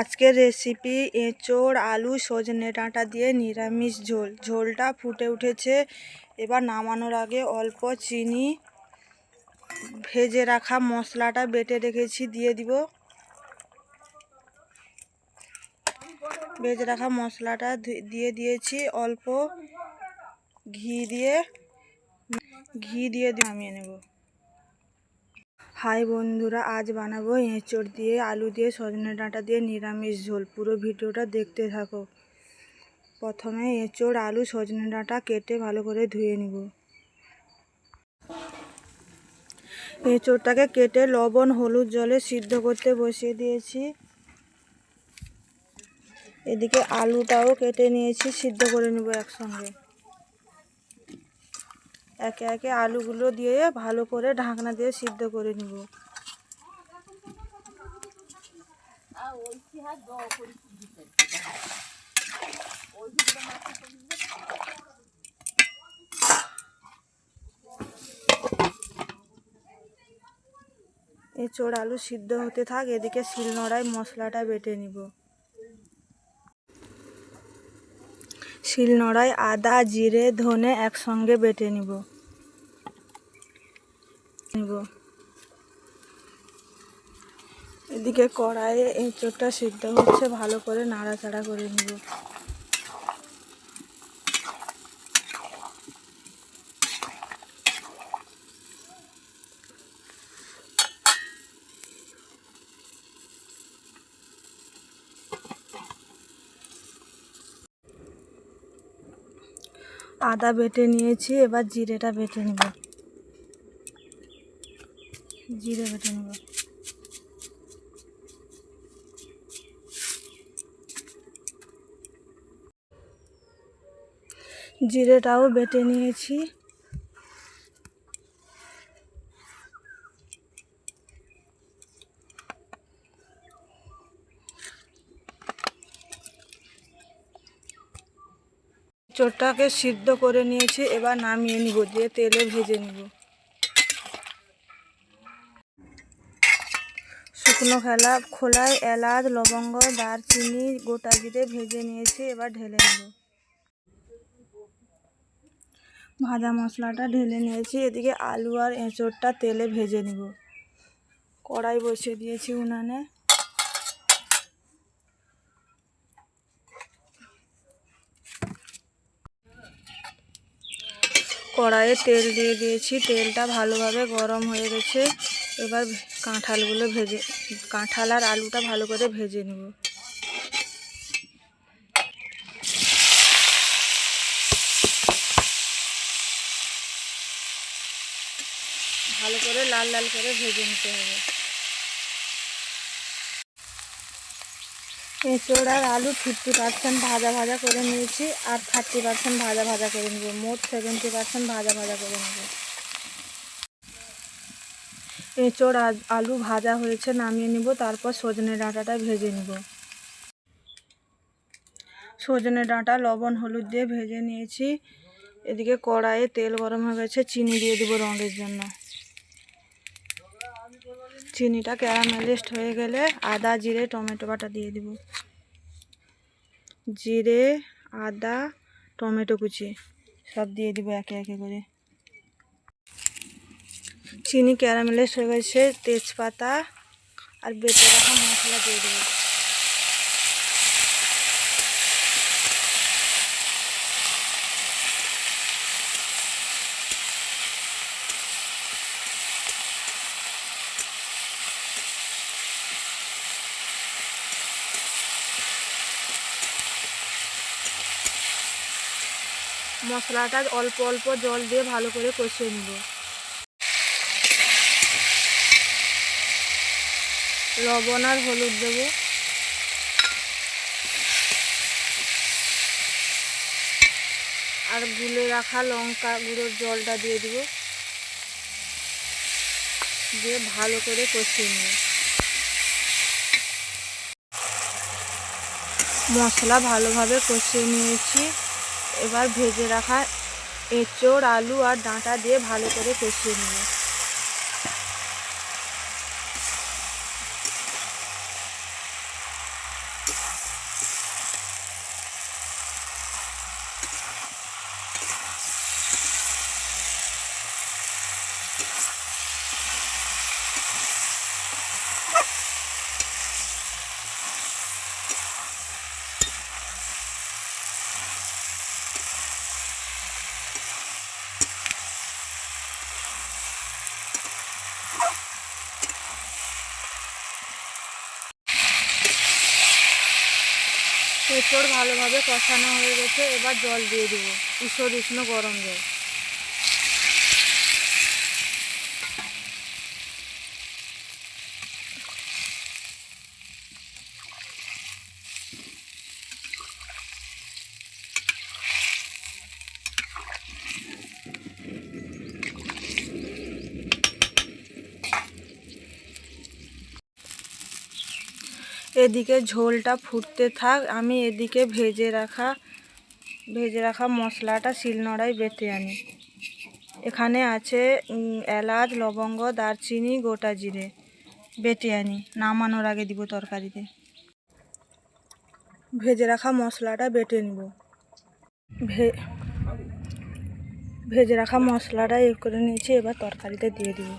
আজকের রেসিপি এঁচোড় আলু সজনে ডাঁটা দিয়ে নিরামিষ ঝোল। ঝোলটা ফুটে উঠেছে। এবার নামানোর আগে অল্প চিনি, ভেজে রাখা মশলাটা বেটে রেখেছি দিয়ে দিব। ভেজে রাখা মশলাটা দিয়ে দিয়েছি। অল্প ঘি দিয়ে নামিয়ে নেব। হাই বন্ধুরা, আজ বানাবো এঁচোড় দিয়ে আলু দিয়ে সজনে ডাঁটা দিয়ে নিরামিষ ঝোল। পুরো ভিডিওটা দেখতে থাকো। প্রথমে এঁচোড় আলু সজনে ডাঁটা কেটে ভালো করে ধুয়ে নিব। এঁচোড়টাকে কেটে লবণ হলুদ জলে সিদ্ধ করতে বসিয়ে দিয়েছি। এদিকে আলুটাও কেটে নিয়েছি, সিদ্ধ করে নেব একসঙ্গে। একে একে আলুগুলো দিয়ে ভালো করে ঢাকনা দিয়ে সিদ্ধ করে নিব। এঁচোড় আলু সিদ্ধ হতে থাক, এদিকে শিলনোড়ায় মশলাটা বেটে নিব। শিলনোড়ায় আদা জিরে ধনে একসঙ্গে বেটে নিব। এদিকে কড়াইয়ে এঁচোড়টা সিদ্ধ হচ্ছে, ভালো করে নাড়াচাড়া করে নিব। আদা বেটে নিয়েছি, এবার জিরেটা বেটে নেব। জিরে বেটে নেব। জিরেটাও বেটে নিয়েছি। এঁচোড়টাকে সিদ্ধ করে নিয়েছি, এবার নামিয়ে নিব, দিয়ে তেলে ভেজে নিব। শুকনো খোলায় এলাচ লবঙ্গ দারচিনি গোটা জিরে ভেজে নিয়েছি, এবার ঢেলে নেব। ভাজা মশলাটা ঢেলে নিয়েছি। এদিকে আলু আর এঁচোড়টা তেলে ভেজে নিব। কড়াই বসিয়ে দিয়েছি উনানে। কড়াইয়ে তেল দিয়ে দিয়েছি, তেলটা ভালোভাবে গরম হয়ে গেছে। এবার কাঁঠাল আর আলুটা ভালো করে ভেজে নেব। ভালো করে লাল লাল করে ভেজে নিতে হবে। এঁচোড় আর আলু 50% ভাজা করে নিয়েছি, আর 30% ভাজা করে নেব। মোট 70% ভাজা করে নেব। এঁচোড় আলু ভাজা হয়েছে, নামিয়ে নিব। তারপর সজনে ডাঁটাটা ভেজে নিব। সজনে ডাঁটা লবণ হলুদ দিয়ে ভেজে নিয়েছি। এদিকে কড়াইয়ে তেল গরম হয়ে গেছে, চিনি দিয়ে দেবো রঙের জন্য। চিনিটা ক্যারামেলাইজড হয়ে গেলে আদা জিরে টমেটো বাটা দিয়ে দেব। জিরে আদা টমেটো কুচি সব দিয়ে দিব একে একে করে। চিনি ক্যারামেলাইজড হয়ে গেছে, তেজপাতা আর বেটে রাখা মশলা দিয়ে দেব। মশলাটা অল্প অল্প জল দিয়ে ভালো করে কষিয়ে নেব। লবণ আর হলুদ দেব। আর গুলে রাখা লঙ্কা গুঁড়োর জলটা দিয়ে দেব, দিয়ে ভালো করে কষিয়ে নেব। মশলা ভালোভাবে কষিয়ে নিয়েছি। এবার ভেজে রাখা এঁচোড় আলু আর ডাঁটা দিয়ে ভালো করে কষিয়ে নেব। এঁচড় ভালোভাবে কষানো হয়ে গেছে, এবার জল দিয়ে দিব, উষ্ণ উষ্ণ গরম জল। এদিকে ঝোলটা ফুটতে থাক, আমি এদিকে ভেজে রাখা মশলাটা শিলনোড়ায় বেটে আনি। এখানে আছে এলাচ, লবঙ্গ, দারচিনি, গোটা জিরে বেটে আনি, নামানোর আগে দিব তরকারিতে। ভেজে রাখা মশলাটা বেটে নিব। ভেজে রাখা মশলাটা করে নিয়েছি, এবার তরকারিতে দিয়ে দিব।